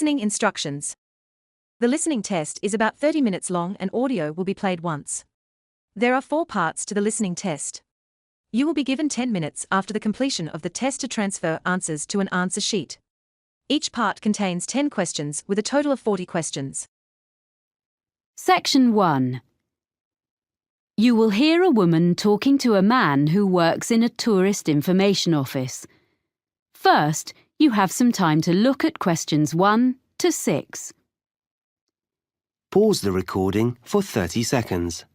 Listening instructions. The listening test is about 30 minutes long and audio will be played once. There are 4 parts to the listening test. You will be given 10 minutes after the completion of the test to transfer answers to an answer sheet. Each part contains 10 questions with a total of 40 questions. Section 1. You will hear a woman talking to a man who works in a tourist information office. First, you have some time to look at questions 1 to 6. Pause the recording for 30 seconds.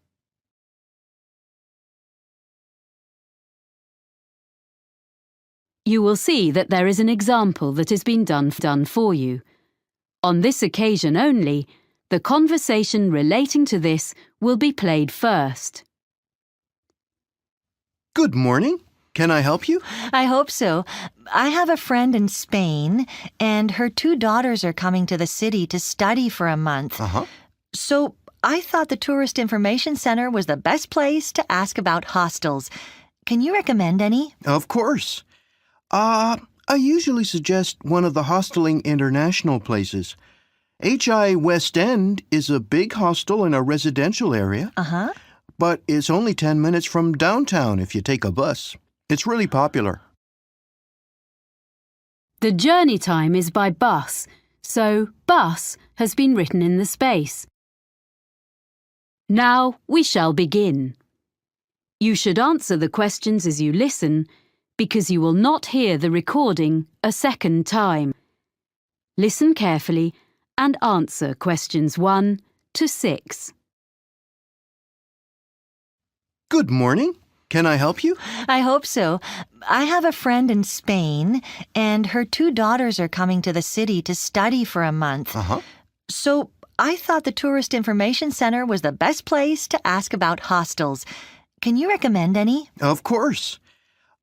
You will see that there is an example that has been done for you. On this occasion only, the conversation relating to this will be played first. Good morning. Can I help you? I hope so. I have a friend in Spain, and her 2 daughters are coming to the city to study for a month. So I thought the Tourist Information Center was the best place to ask about hostels. Can you recommend any? Of course. I usually suggest one of the Hosteling International places. HI West End is a big hostel in a residential area. But it's only 10 minutes from downtown if you take a bus. It's really popular. The journey time is by bus, so bus has been written in the space. Now we shall begin. You should answer the questions as you listen, because you will not hear the recording a second time. Listen carefully and answer questions 1 to 6. Good morning. Can I help you? I hope so. I have a friend in Spain, and her 2 daughters are coming to the city to study for a month. So I thought the Tourist Information Center was the best place to ask about hostels. Can you recommend any? Of course.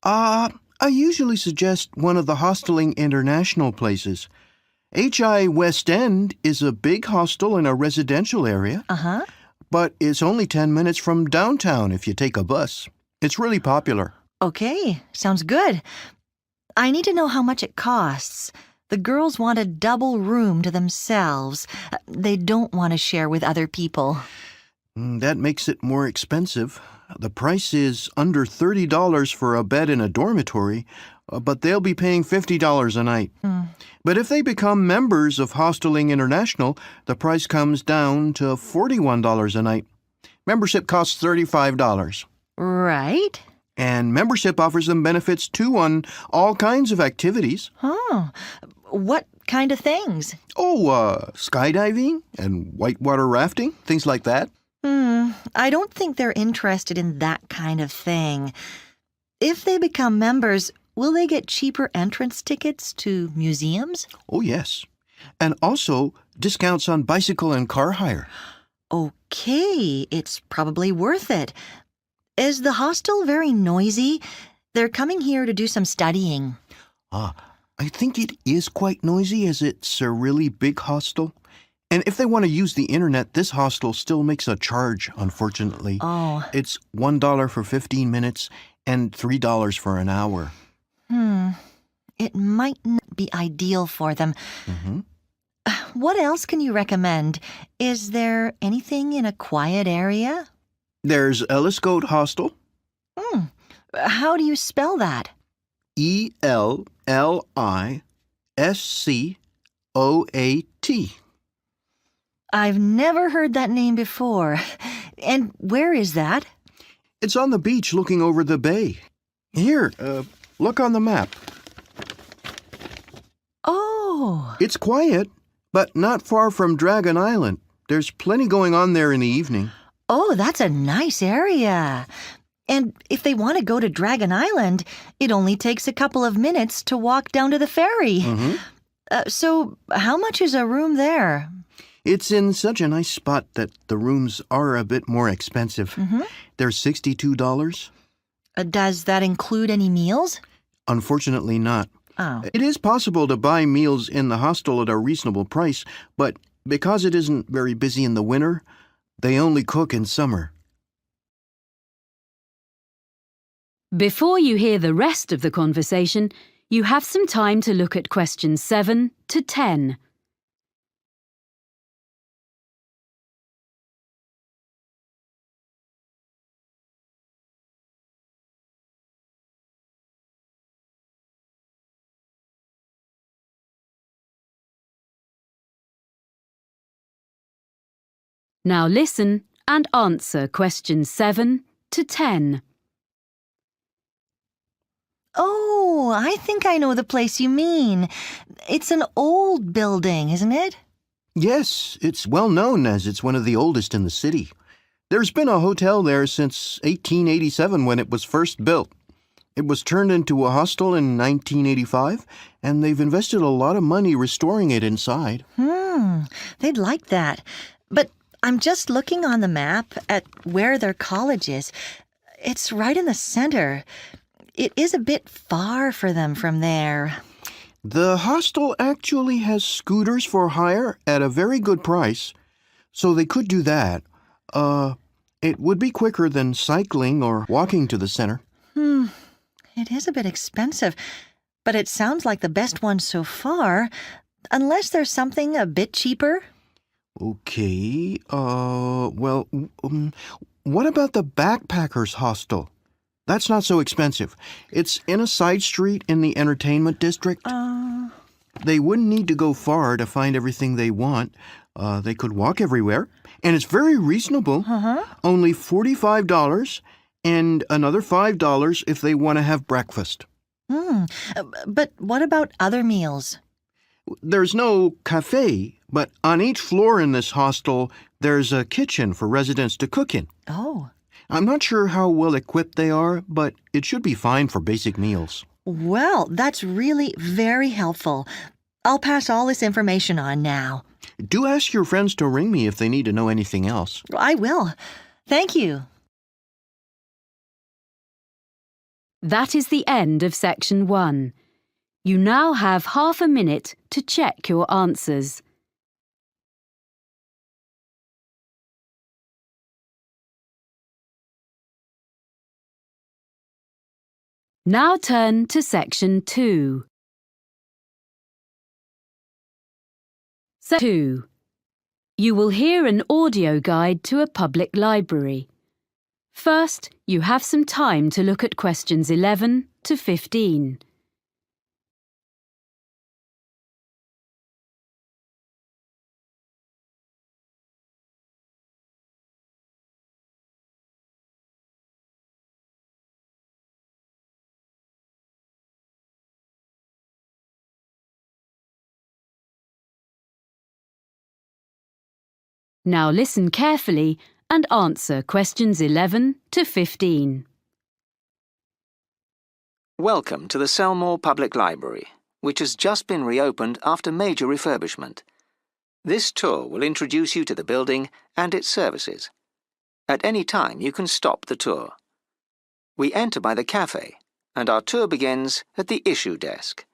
I usually suggest one of the Hosteling International places. HI West End is a big hostel in a residential area. But it's only 10 minutes from downtown if you take a bus. It's really popular. Okay, sounds good. I need to know how much it costs. The girls want a double room to themselves. They don't want to share with other people. That makes it more expensive. The price is under $30 for a bed in a dormitory, but they'll be paying $50 a night. But if they become members of Hosteling International, the price comes down to $41 a night. Membership costs $35. Right. And membership offers them benefits too on all kinds of activities. What kind of things? Skydiving and whitewater rafting, things like that. I don't think they're interested in that kind of thing. If they become members, will they get cheaper entrance tickets to museums? Oh, yes. And also discounts on bicycle and car hire. Okay, it's probably worth it. Is the hostel very noisy? They're coming here to do some studying. I think it is quite noisy as it's a really big hostel. And if they want to use the internet, this hostel still makes a charge, unfortunately. It's $1 for 15 minutes and $3 for an hour. It might not be ideal for them. What else can you recommend? Is there anything in a quiet area? There's Elliscote Hostel. How do you spell that? ELLISCOAT. I've never heard that name before. And where is that? It's on the beach looking over the bay. Here, look on the map. Oh. It's quiet, but not far from Dragon Island. There's plenty going on there in the evening. Oh, that's a nice area. And if they want to go to Dragon Island, it only takes a couple of minutes to walk down to the ferry. So how much is a room there? It's in such a nice spot that the rooms are a bit more expensive. They're $62. Does that include any meals? Unfortunately not. It is possible to buy meals in the hostel at a reasonable price, but because it isn't very busy in the winter, they only cook in summer. Before you hear the rest of the conversation, you have some time to look at questions 7 to 10. Now listen and answer questions 7 to 10. Oh, I think I know the place you mean. It's an old building, isn't it? Yes, it's well known as it's one of the oldest in the city. There's been a hotel there since 1887 when it was first built. It was turned into a hostel in 1985, and they've invested a lot of money restoring it inside. They'd like that. But I'm just looking on the map at where their college is. It's right in the center. It is a bit far for them from there. The hostel actually has scooters for hire at a very good price, so they could do that. It would be quicker than cycling or walking to the center. It is a bit expensive, but it sounds like the best one so far, unless there's something a bit cheaper. Okay, what about the backpackers hostel? That's not so expensive. It's in a side street in the entertainment district. They wouldn't need to go far to find everything they want. They could walk everywhere. And it's very reasonable. Only $45 and another $5 if they want to have breakfast. But what about other meals? There's no cafe, but on each floor in this hostel, there's a kitchen for residents to cook in. Oh. I'm not sure how well equipped they are, but it should be fine for basic meals. Well, that's really very helpful. I'll pass all this information on now. Do ask your friends to ring me if they need to know anything else. I will. Thank you. That is the end of section 1. You now have half a minute to check your answers. Now turn to section 2. 2. You will hear an audio guide to a public library. First, you have some time to look at questions 11 to 15. Now listen carefully and answer questions 11 to 15. Welcome to the Selmore Public Library, which has just been reopened after major refurbishment. This tour will introduce you to the building and its services. At any time you can stop the tour. We enter by the cafe, and our tour begins at the issue desk.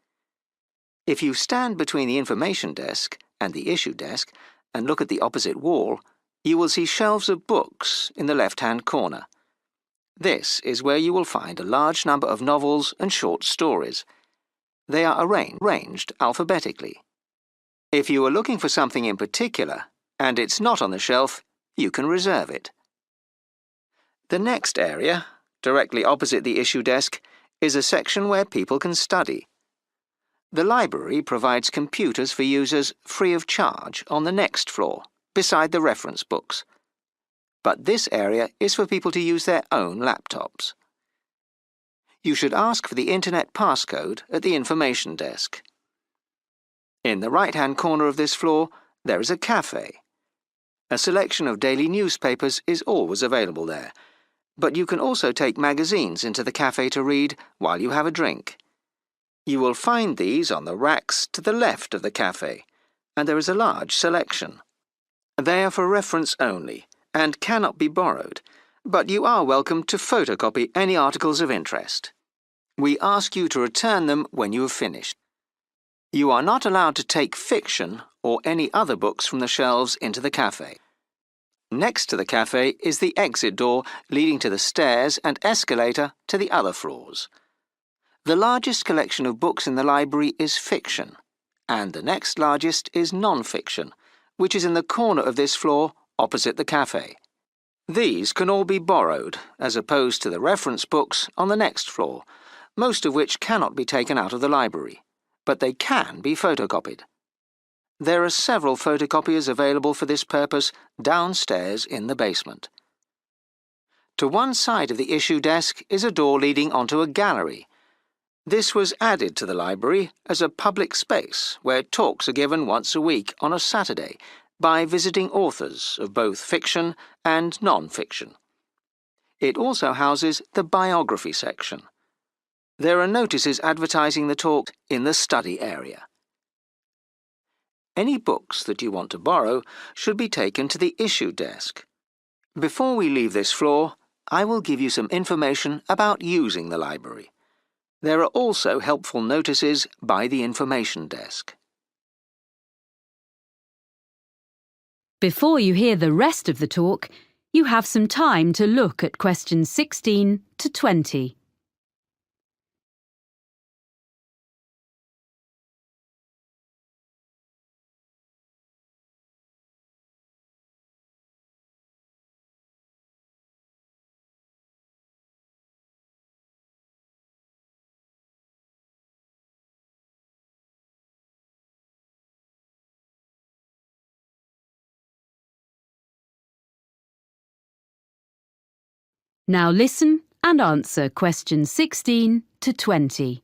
If you stand between the information desk and the issue desk and look at the opposite wall, you will see shelves of books in the left-hand corner. This is where you will find a large number of novels and short stories. They are arranged alphabetically. If you are looking for something in particular, and it's not on the shelf, you can reserve it. The next area, directly opposite the issue desk, is a section where people can study. The library provides computers for users free of charge on the next floor, beside the reference books. But this area is for people to use their own laptops. You should ask for the internet passcode at the information desk. In the right-hand corner of this floor, there is a cafe. A selection of daily newspapers is always available there, but you can also take magazines into the cafe to read while you have a drink. You will find these on the racks to the left of the cafe, and there is a large selection. They are for reference only and cannot be borrowed, but you are welcome to photocopy any articles of interest. We ask you to return them when you have finished. You are not allowed to take fiction or any other books from the shelves into the cafe. Next to the cafe is the exit door leading to the stairs and escalator to the other floors. The largest collection of books in the library is fiction, and the next largest is non-fiction, which is in the corner of this floor opposite the cafe. These can all be borrowed, as opposed to the reference books on the next floor, most of which cannot be taken out of the library, but they can be photocopied. There are several photocopiers available for this purpose downstairs in the basement. To one side of the issue desk is a door leading onto a gallery. This was added to the library as a public space where talks are given once a week on a Saturday by visiting authors of both fiction and non-fiction. It also houses the biography section. There are notices advertising the talk in the study area. Any books that you want to borrow should be taken to the issue desk. Before we leave this floor, I will give you some information about using the library. There are also helpful notices by the information desk. Before you hear the rest of the talk, you have some time to look at questions 16 to 20. Now listen and answer questions 16 to 20.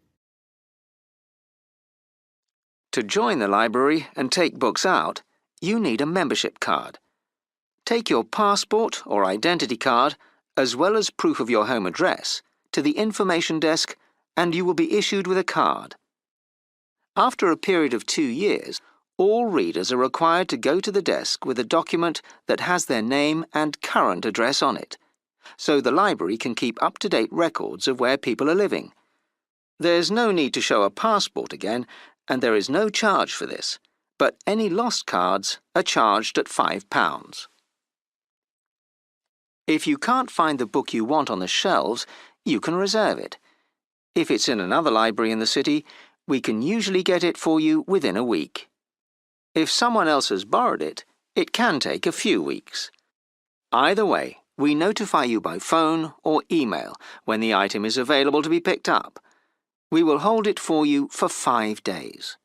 To join the library and take books out, you need a membership card. Take your passport or identity card, as well as proof of your home address, to the information desk and you will be issued with a card. After a period of 2 years, all readers are required to go to the desk with a document that has their name and current address on it, so the library can keep up-to-date records of where people are living. There's no need to show a passport again, and there is no charge for this, but any lost cards are charged at £5. If you can't find the book you want on the shelves, you can reserve it. If it's in another library in the city, we can usually get it for you within a week. If someone else has borrowed it, it can take a few weeks. Either way, we notify you by phone or email when the item is available to be picked up. We will hold it for you for 5 days.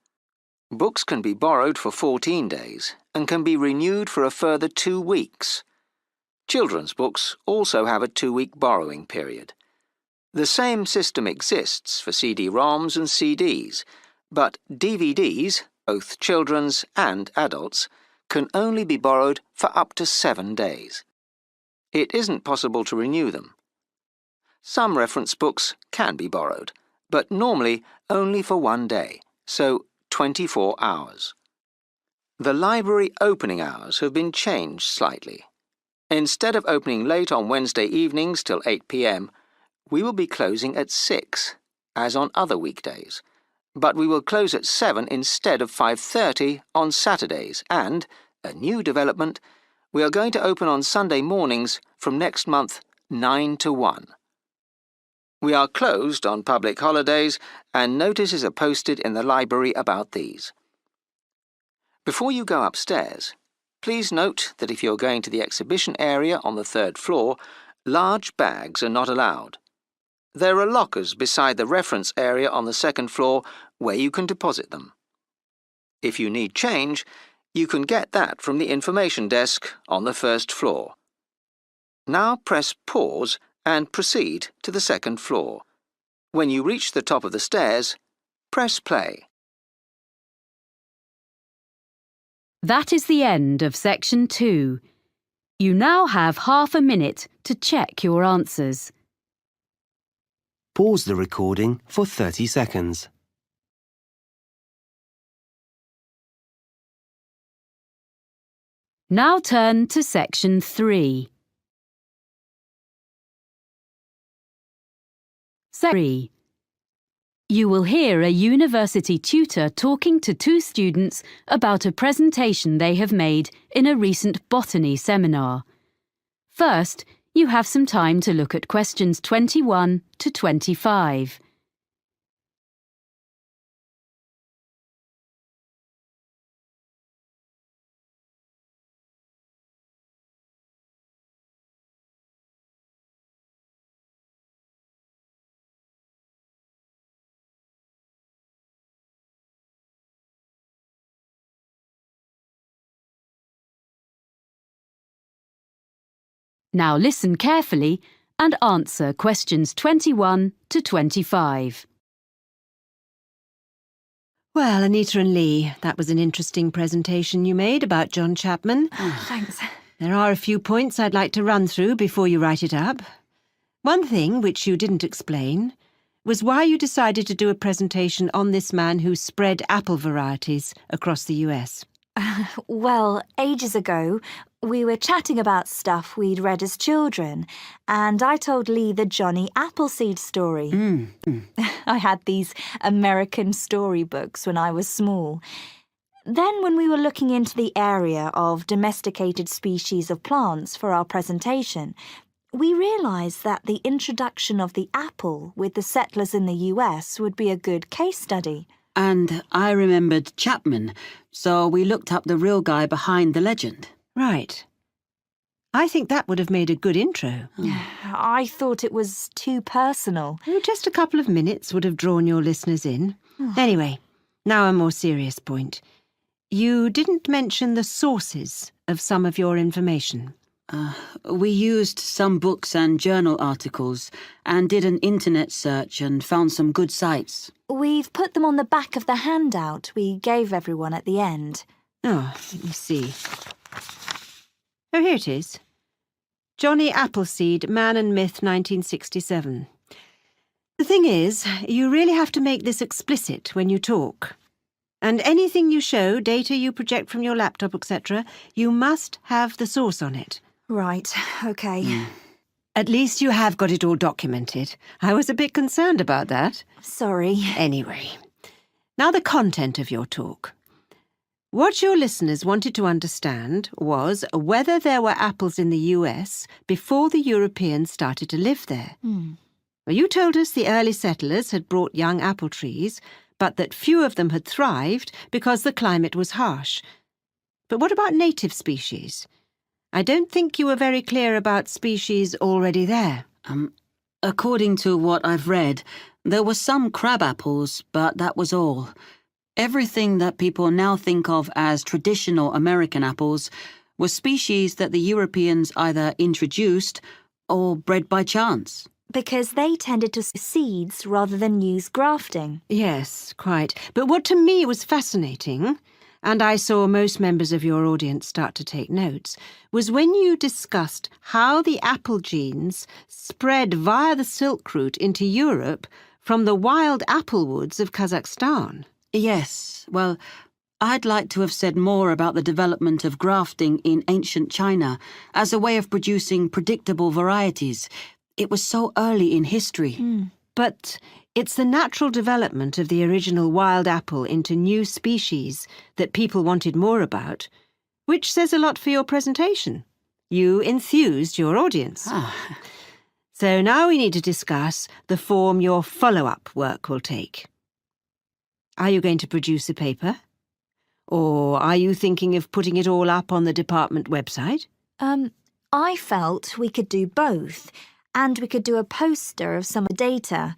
Books can be borrowed for 14 days and can be renewed for a further 2 weeks. Children's books also have a 2-week borrowing period. The same system exists for CD-ROMs and CDs, but DVDs, both children's and adults, can only be borrowed for up to 7 days. It isn't possible to renew them. Some reference books can be borrowed, but normally only for 1 day, so 24 hours. The library opening hours have been changed slightly. Instead of opening late on Wednesday evenings till 8 p.m, we will be closing at 6, as on other weekdays, but we will close at 7 instead of 5:30 on Saturdays and, a new development, we are going to open on Sunday mornings from next month 9 to 1. We are closed on public holidays and notices are posted in the library about these. Before you go upstairs, please note that if you're going to the exhibition area on the 3rd floor, large bags are not allowed. There are lockers beside the reference area on the 2nd floor where you can deposit them. If you need change, you can get that from the information desk on the 1st floor. Now press pause and proceed to the 2nd floor. When you reach the top of the stairs, press play. That is the end of section 2. You now have half a minute to check your answers. Pause the recording for 30 seconds. Now turn to section 3. 3. You will hear a university tutor talking to 2 students about a presentation they have made in a recent botany seminar. First, you have some time to look at questions 21 to 25. Now listen carefully and answer questions 21 to 25. Well, Anita and Lee, that was an interesting presentation you made about John Chapman. Thanks. There are a few points I'd like to run through before you write it up. One thing, which you didn't explain, was why you decided to do a presentation on this man who spread apple varieties across the US. Well, ages ago, we were chatting about stuff we'd read as children, and I told Lee the Johnny Appleseed story. I had these American storybooks when I was small. Then when we were looking into the area of domesticated species of plants for our presentation, we realised that the introduction of the apple with the settlers in the US would be a good case study. And I remembered Chapman, so we looked up the real guy behind the legend. Right. I think that would have made a good intro. I thought it was too personal. Just a couple of minutes would have drawn your listeners in. Anyway, now a more serious point. You didn't mention the sources of some of your information. We used some books and journal articles and did an internet search and found some good sites. We've put them on the back of the handout we gave everyone at the end. Oh, let me see. Oh, here it is. Johnny Appleseed, Man and Myth, 1967. The thing is, you really have to make this explicit when you talk. And anything you show, data you project from your laptop, etc., you must have the source on it. Right, OK. At least you have got it all documented. I was a bit concerned about that. Sorry. Anyway, now the content of your talk. What your listeners wanted to understand was whether there were apples in the US before the Europeans started to live there. Well, you told us the early settlers had brought young apple trees, but that few of them had thrived because the climate was harsh. But what about native species? I don't think you were very clear about species already there. According to what I've read, there were some crab apples, but that was all. Everything that people now think of as traditional American apples was species that the Europeans either introduced or bred by chance. Because they tended to seeds rather than use grafting. Yes, quite. But what to me was fascinating, and I saw most members of your audience start to take notes, was when you discussed how the apple genes spread via the Silk Route into Europe from the wild apple woods of Kazakhstan. Yes, well, I'd like to have said more about the development of grafting in ancient China as a way of producing predictable varieties. It was so early in history. But it's the natural development of the original wild apple into new species that people wanted more about, which says a lot for your presentation. You enthused your audience. So now we need to discuss the form your follow-up work will take. Are you going to produce a paper? Or are you thinking of putting it all up on the department website? I felt we could do both, and we could do a poster of some data,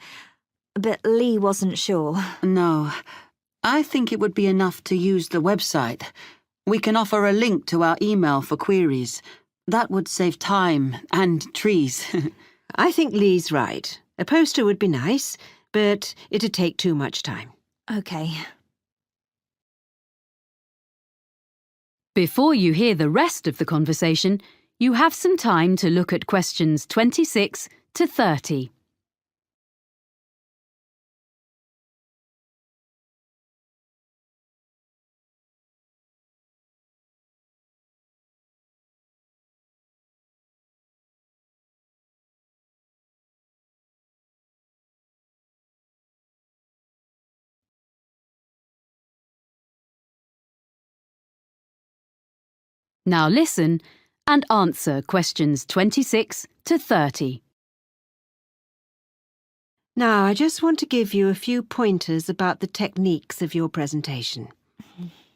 but Lee wasn't sure. No, I think it would be enough to use the website. We can offer a link to our email for queries. That would save time and trees. I think Lee's right. A poster would be nice, but it'd take too much time. OK. Before you hear the rest of the conversation, you have some time to look at questions 26 to 30. Now listen and answer questions 26 to 30. Now, I just want to give you a few pointers about the techniques of your presentation.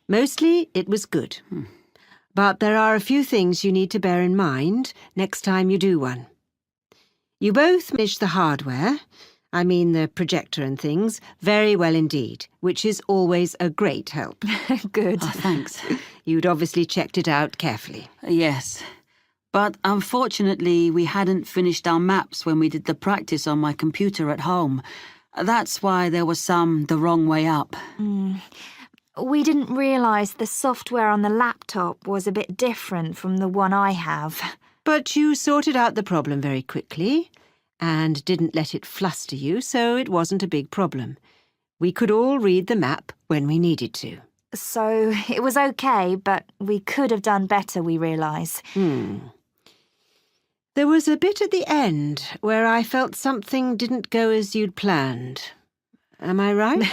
Mostly, it was good. But there are a few things you need to bear in mind next time you do one. You both managed the hardware, I mean the projector and things, very well indeed, which is always a great help. Good. Thanks. You'd obviously checked it out carefully. Yes. But unfortunately, we hadn't finished our maps when we did the practice on my computer at home. That's why there was some the wrong way up. We didn't realise the software on the laptop was a bit different from the one I have. But you sorted out the problem very quickly and didn't let it fluster you, so it wasn't a big problem. We could all read the map when we needed to. So it was okay, but we could have done better, we realise. There was a bit at the end where I felt something didn't go as you'd planned. Am I right?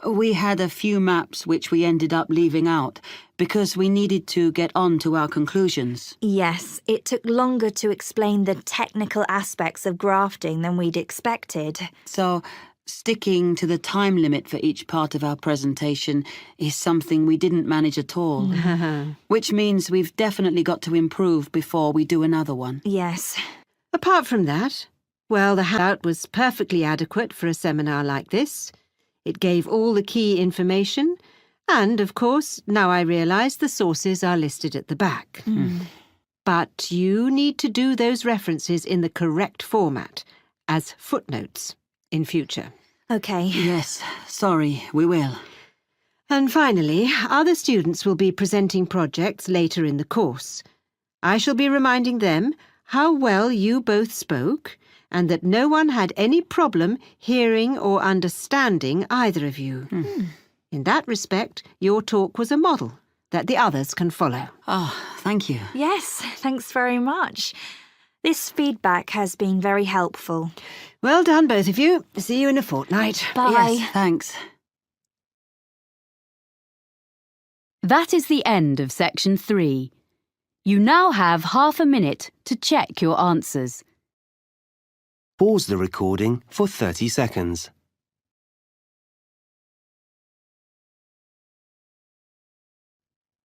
We had a few maps which we ended up leaving out because we needed to get on to our conclusions. Yes, it took longer to explain the technical aspects of grafting than we'd expected. So, sticking to the time limit for each part of our presentation is something we didn't manage at all. Which means we've definitely got to improve before we do another one. Yes. Apart from that, well, the handout was perfectly adequate for a seminar like this. It gave all the key information, and, of course, now I realise the sources are listed at the back. But you need to do those references in the correct format, as footnotes, in future. Okay. Yes, sorry, we will. And finally, other students will be presenting projects later in the course. I shall be reminding them how well you both spoke, and that no one had any problem hearing or understanding either of you. In that respect, your talk was a model that the others can follow. Oh, thank you. Yes, thanks very much. This feedback has been very helpful. Well done, both of you. See you in a fortnight. Bye. Yes, thanks. That is the end of section 3. You now have half a minute to check your answers. Pause the recording for 30 seconds.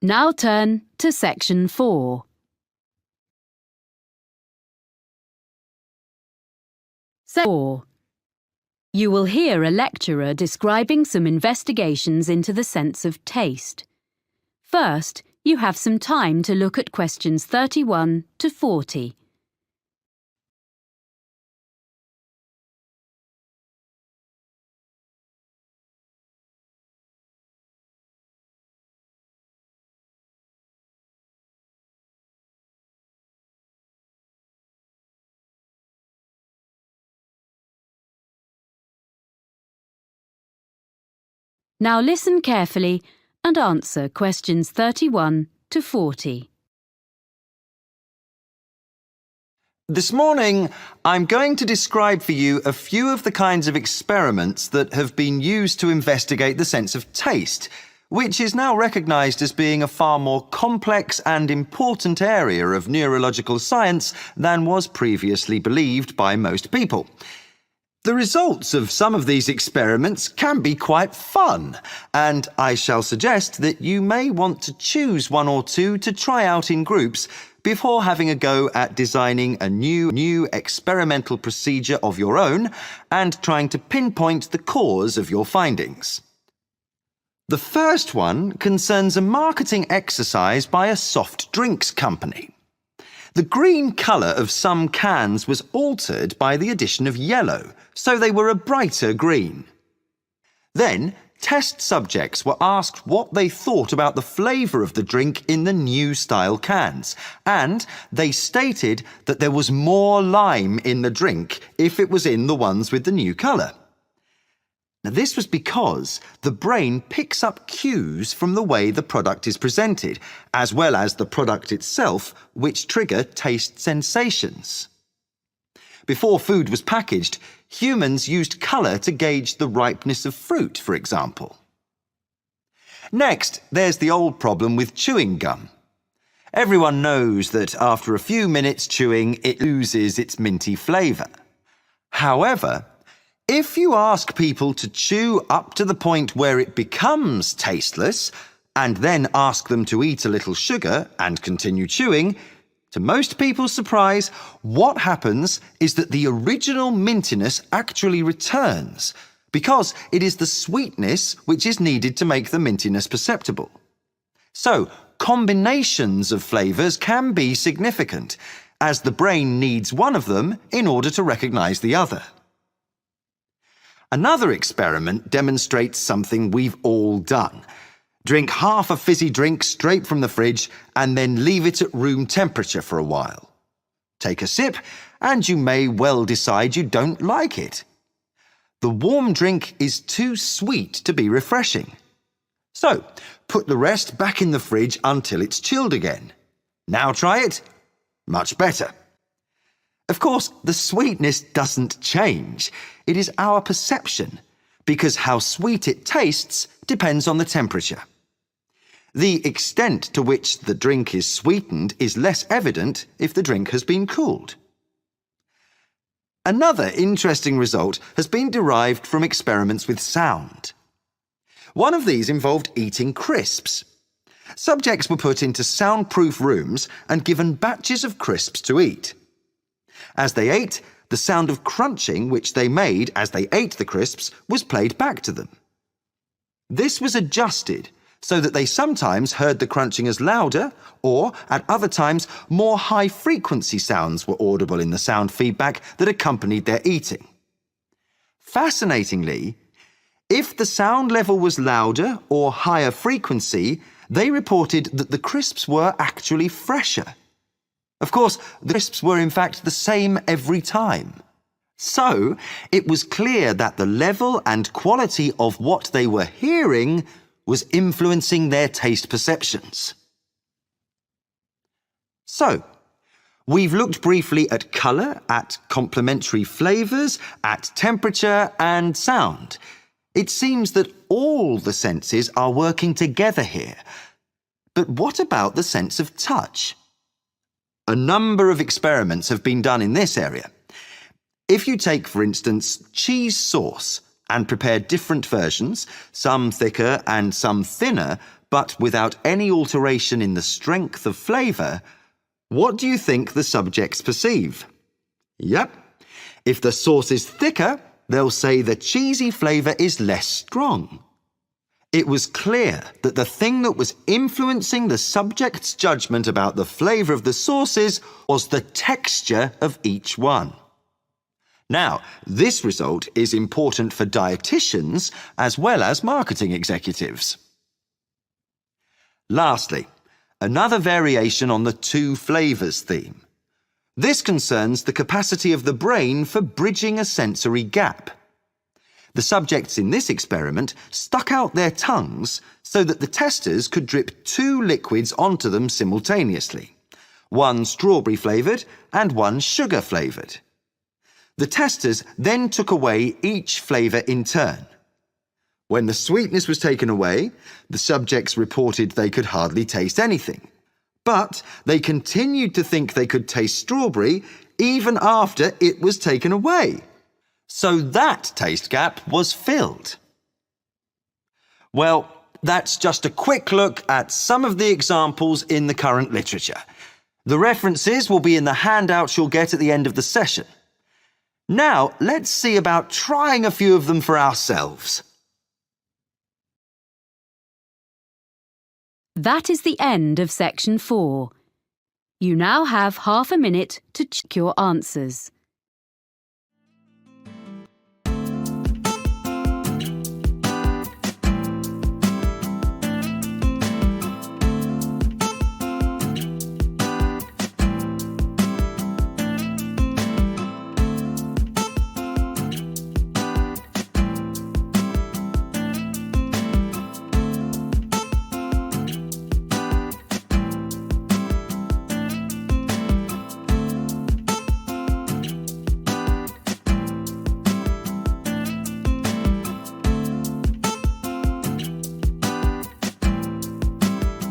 Now turn to section 4. Section 4. You will hear a lecturer describing some investigations into the sense of taste. First, you have some time to look at questions 31 to 40. Now listen carefully and answer questions 31 to 40. This morning, I'm going to describe for you a few of the kinds of experiments that have been used to investigate the sense of taste, which is now recognised as being a far more complex and important area of neurological science than was previously believed by most people. The results of some of these experiments can be quite fun, and I shall suggest that you may want to choose one or two to try out in groups before having a go at designing a new experimental procedure of your own and trying to pinpoint the cause of your findings. The first one concerns a marketing exercise by a soft drinks company. The green colour of some cans was altered by the addition of yellow, so they were a brighter green. Then, test subjects were asked what they thought about the flavour of the drink in the new style cans, and they stated that there was more lime in the drink if it was in the ones with the new colour. Now, this was because the brain picks up cues from the way the product is presented, as well as the product itself, which trigger taste sensations. Before food was packaged, humans used colour to gauge the ripeness of fruit, for example. Next, there's the old problem with chewing gum. Everyone knows that after a few minutes chewing, it loses its minty flavour. However, if you ask people to chew up to the point where it becomes tasteless, and then ask them to eat a little sugar and continue chewing, to most people's surprise, what happens is that the original mintiness actually returns, because it is the sweetness which is needed to make the mintiness perceptible. So, combinations of flavours can be significant, as the brain needs one of them in order to recognise the other. Another experiment demonstrates something we've all done. Drink half a fizzy drink straight from the fridge and then leave it at room temperature for a while. Take a sip and you may well decide you don't like it. The warm drink is too sweet to be refreshing. So, put the rest back in the fridge until it's chilled again. Now try it. Much better. Of course, the sweetness doesn't change. It is our perception, because how sweet it tastes depends on the temperature. The extent to which the drink is sweetened is less evident if the drink has been cooled. Another interesting result has been derived from experiments with sound. One of these involved eating crisps. Subjects were put into soundproof rooms and given batches of crisps to eat. As they ate, the sound of crunching which they made as they ate the crisps was played back to them. This was adjusted so that they sometimes heard the crunching as louder, or at other times more high-frequency sounds were audible in the sound feedback that accompanied their eating. Fascinatingly, if the sound level was louder or higher frequency, they reported that the crisps were actually fresher. Of course, the crisps were in fact the same every time. So, it was clear that the level and quality of what they were hearing was influencing their taste perceptions. So, we've looked briefly at colour, at complementary flavours, at temperature and sound. It seems that all the senses are working together here. But what about the sense of touch? A number of experiments have been done in this area. If you take, for instance, cheese sauce and prepare different versions, some thicker and some thinner, but without any alteration in the strength of flavour, what do you think the subjects perceive? Yep. If the sauce is thicker, they'll say the cheesy flavour is less strong. It was clear that the thing that was influencing the subject's judgment about the flavour of the sauces was the texture of each one. Now, this result is important for dietitians as well as marketing executives. Lastly, another variation on the two flavours theme. This concerns the capacity of the brain for bridging a sensory gap. The subjects in this experiment stuck out their tongues so that the testers could drip two liquids onto them simultaneously, one strawberry-flavoured and one sugar-flavoured. The testers then took away each flavour in turn. When the sweetness was taken away, the subjects reported they could hardly taste anything. But they continued to think they could taste strawberry even after it was taken away. So that taste gap was filled. Well, that's just a quick look at some of the examples in the current literature. The references will be in the handouts you'll get at the end of the session. Now, let's see about trying a few of them for ourselves. That is the end of section 4. You now have half a minute to check your answers.